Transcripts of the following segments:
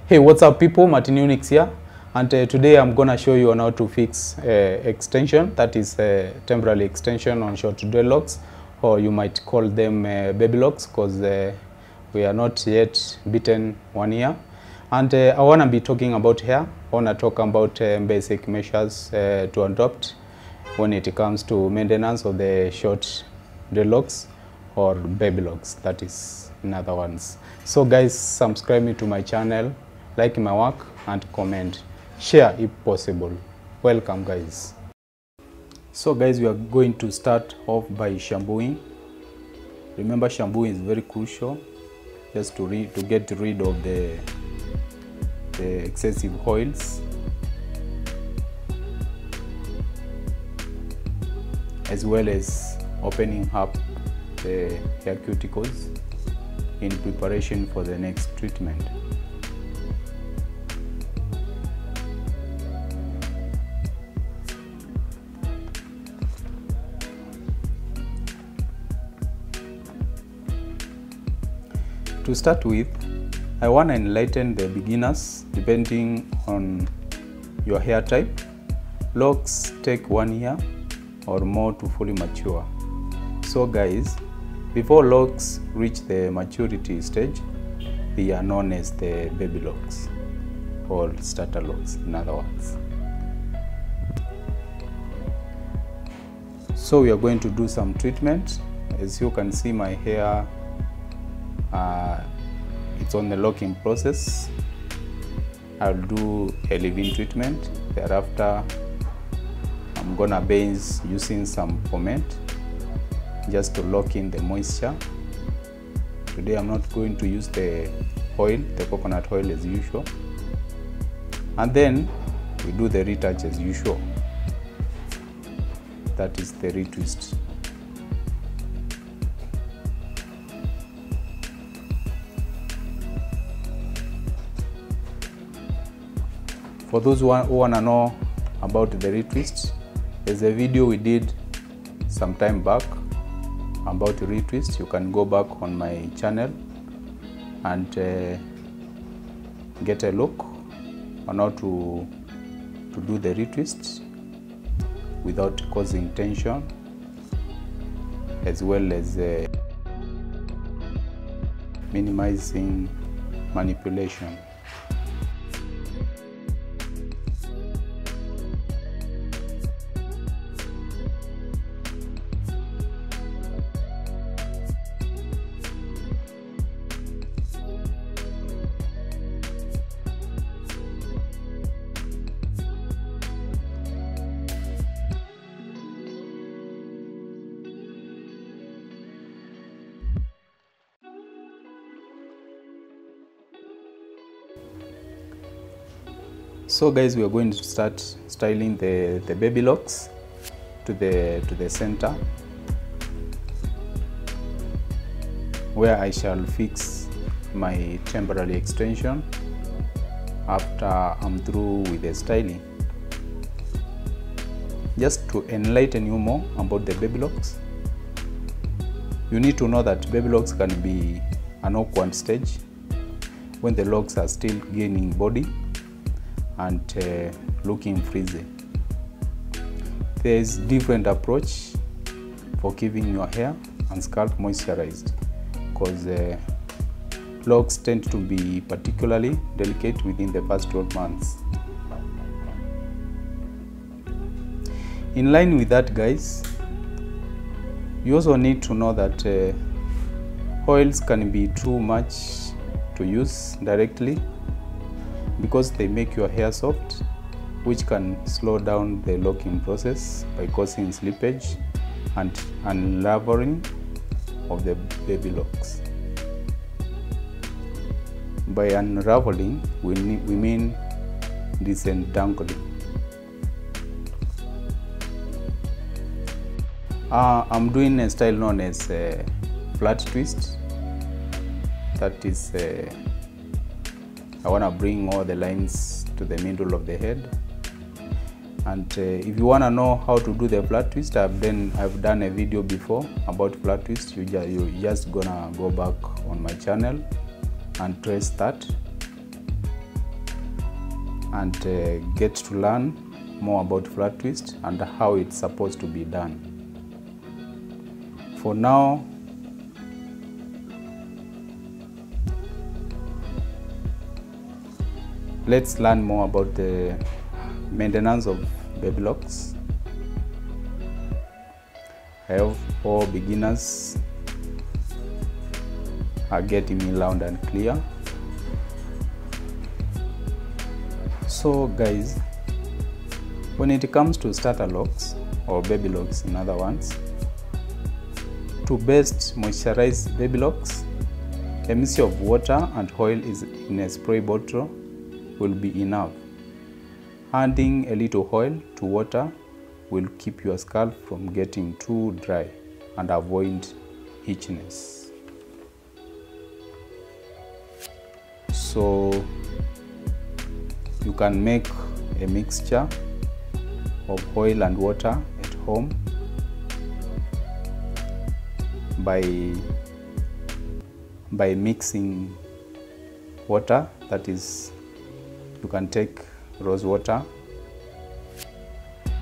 Hey, what's up people, Martin Unix here, and today I'm gonna show you on how to fix extension, that is temporary extension on short dreadlocks, or you might call them baby locks, because we are not yet beaten 1 year. And I wanna be talking about hair. I wanna talk about basic measures to adopt when it comes to maintenance of the short dreadlocks or baby locks, that is in other ones. So guys, subscribe me to my channel, like my work, and comment, share if possible. Welcome guys. So guys, we are going to start off by shampooing. Remember, shampooing is very crucial, just to get rid of the excessive oils, as well as opening up the hair cuticles in preparation for the next treatment. To start with, I want to enlighten the beginners depending on your hair type. Locks take 1 year or more to fully mature. So guys, before locks reach the maturity stage, they are known as the baby locks or starter locks in other words. So we are going to do some treatment. As you can see, my hair it's on the locking process. I'll do a leave-in treatment. Thereafter, I'm gonna base using some pomade just to lock in the moisture. Today I'm not going to use the oil, the coconut oil as usual. And then we do the retouch as usual. That is the retwist. For those who want to know about the retwist, there's a video we did some time back about retwist. You can go back on my channel and get a look on how to do the retwist without causing tension, as well as minimizing manipulation. So guys, we are going to start styling the baby locks to the center, where I shall fix my temporary extension after I'm through with the styling. Just to enlighten you more about the baby locks, you need to know that baby locks can be an awkward stage when the locks are still gaining body and looking frizzy. There is different approach for keeping your hair and scalp moisturized, because locks tend to be particularly delicate within the first 12 months. In line with that guys, you also need to know that oils can be too much to use directly, because they make your hair soft, which can slow down the locking process by causing slippage and unraveling of the baby locks. By unraveling, we mean disentangling. I'm doing a style known as flat twist. That is I want to bring all the lines to the middle of the head. And if you want to know how to do the flat twist, I've done a video before about flat twist. You just gonna go back on my channel and trace that. and get to learn more about flat twist and how it's supposed to be done. For now, let's learn more about the maintenance of baby locks. I hope all beginners are getting me loud and clear. So guys, when it comes to starter locks or baby locks in other words, to best moisturize baby locks, a mixture of water and oil is in a spray bottle will be enough. Adding a little oil to water will keep your scalp from getting too dry and avoid itchiness. So you can make a mixture of oil and water at home by mixing water. That is, you can take rose water,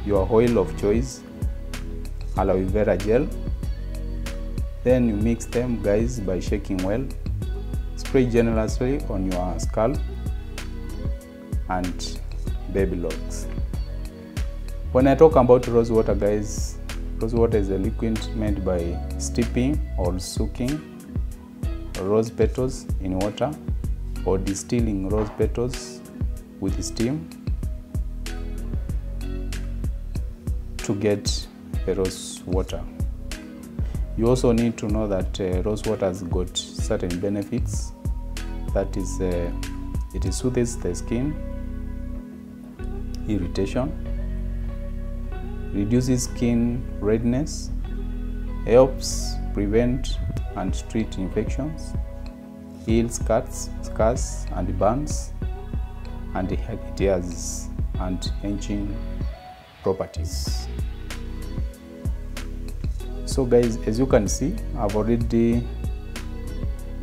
your oil of choice, aloe vera gel, then you mix them guys by shaking well. Spray generously on your scalp and baby locks. When I talk about rose water guys, rose water is a liquid made by steeping or soaking rose petals in water or distilling rose petals with steam to get a rose water. You also need to know that rose water has got certain benefits. That is, it soothes the skin irritation, reduces skin redness, helps prevent and treat infections, heals cuts, scars and burns, and it has anti-aging properties. So guys, as you can see, I've already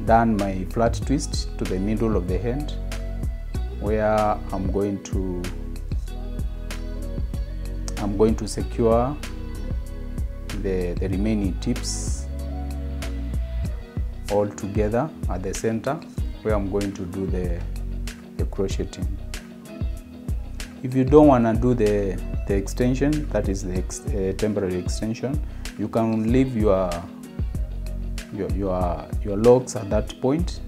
done my flat twist to the middle of the hand, where I'm going to secure the remaining tips all together at the center, where I'm going to do the crocheting. If you don't want to do the extension, that is the temporary extension, you can leave your locks at that point,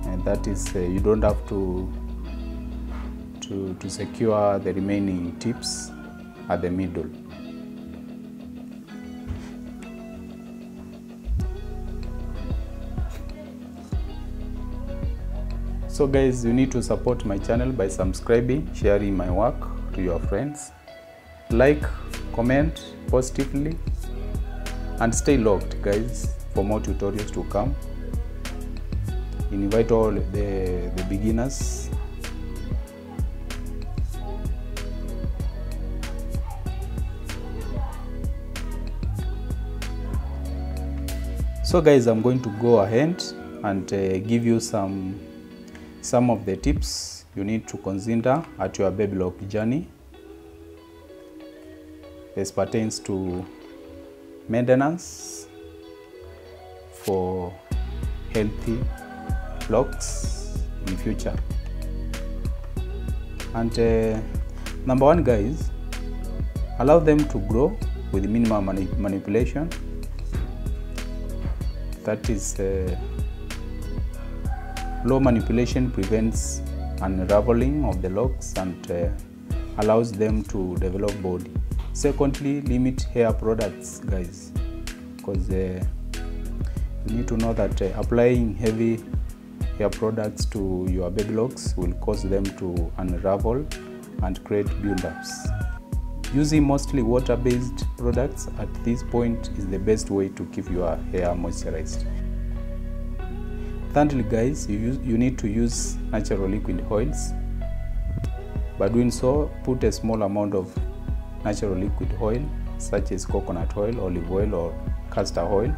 and that is you don't have to secure the remaining tips at the middle. So guys, you need to support my channel by subscribing, sharing my work to your friends, like, comment positively, and stay locked guys for more tutorials to come. Invite all the beginners. So guys, I'm going to go ahead and give you some of the tips you need to consider at your baby lock journey as pertains to maintenance for healthy locks in future. And number one guys, allow them to grow with minimal manipulation. That is, low manipulation prevents unraveling of the locks and allows them to develop body. Secondly, limit hair products guys, because you need to know that applying heavy hair products to your baby locks will cause them to unravel and create buildups. Using mostly water-based products at this point is the best way to keep your hair moisturized. Thirdly guys, you need to use natural liquid oils. By doing so, put a small amount of natural liquid oil such as coconut oil, olive oil or castor oil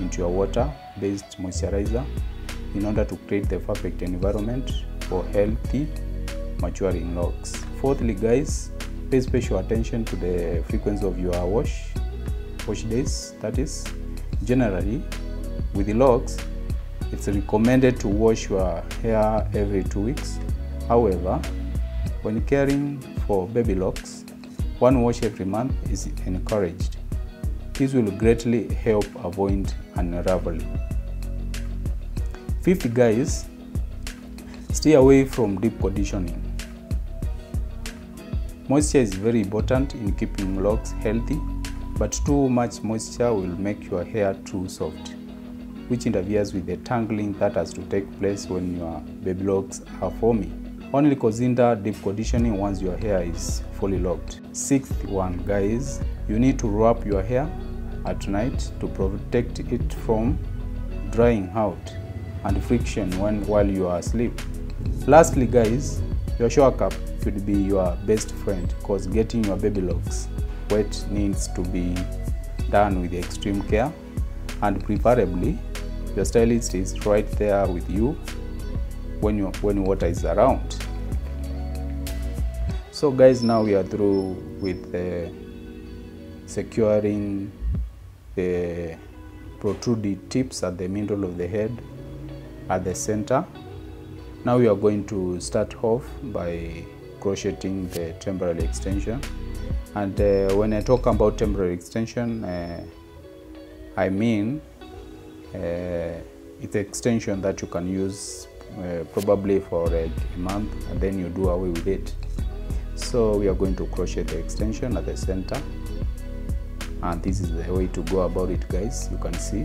into your water-based moisturizer in order to create the perfect environment for healthy maturing locks. Fourthly, guys, pay special attention to the frequency of your wash days. That is, generally with the locks, it's recommended to wash your hair every 2 weeks. However, when caring for baby locks, one wash every month is encouraged. This will greatly help avoid unraveling. Fifth, guys, stay away from deep conditioning. Moisture is very important in keeping locks healthy, but too much moisture will make your hair too soft, which interferes with the tangling that has to take place when your baby locks are forming. Only consider deep conditioning once your hair is fully locked. Sixth one, guys, you need to wrap your hair at night to protect it from drying out and friction while you are asleep. Lastly, guys, your shower cap should be your best friend, because getting your baby locks wet needs to be done with extreme care, and preferably your stylist is right there with you when water is around. So guys, now we are through with securing the protruded tips at the middle of the head at the center. Now we are going to start off by crocheting the temporary extension. And when I talk about temporary extension, I mean it's an extension that you can use probably for a month, and then you do away with it. So we are going to crochet the extension at the center, and this is the way to go about it, guys. You can see.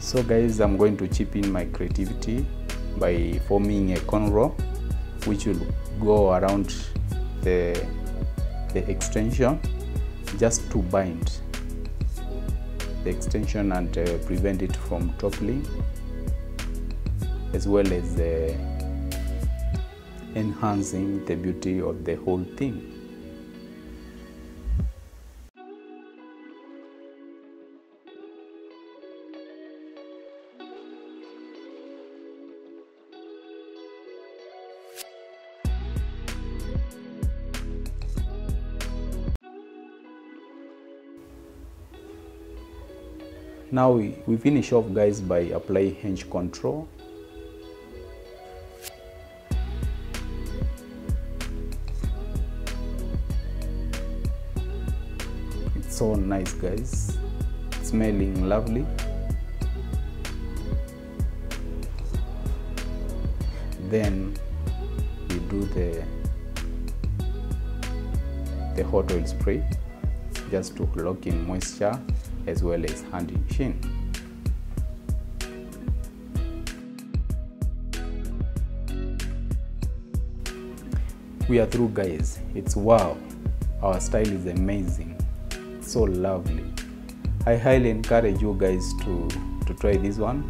So guys, I'm going to chip in my creativity by forming a cornrow which will go around the extension just to bind the extension and prevent it from toppling, as well as enhancing the beauty of the whole thing. Now we finish off guys by applying hinge control. It's so nice guys, smelling lovely. Then we do the hot oil spray just to lock in moisture as well as handling sheen. We are through guys. It's wow, our style is amazing, so lovely. I highly encourage you guys to try this one.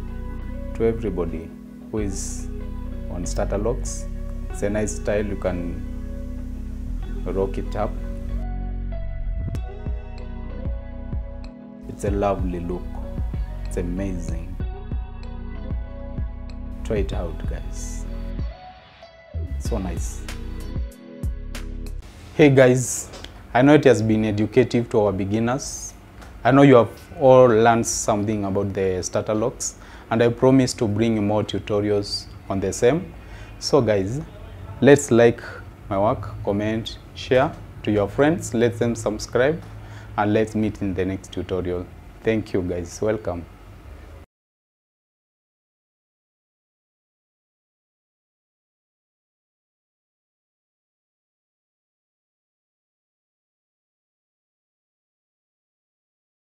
To everybody who is on starter locks, it's a nice style, you can rock it up. It's a lovely look, it's amazing. Try it out guys, so nice. Hey guys, I know it has been educative to our beginners. I know you have all learned something about the starter locks, and I promise to bring more tutorials on the same. So guys, let's like my work, comment, share to your friends, let them subscribe, and let's meet in the next tutorial. Thank you guys, welcome.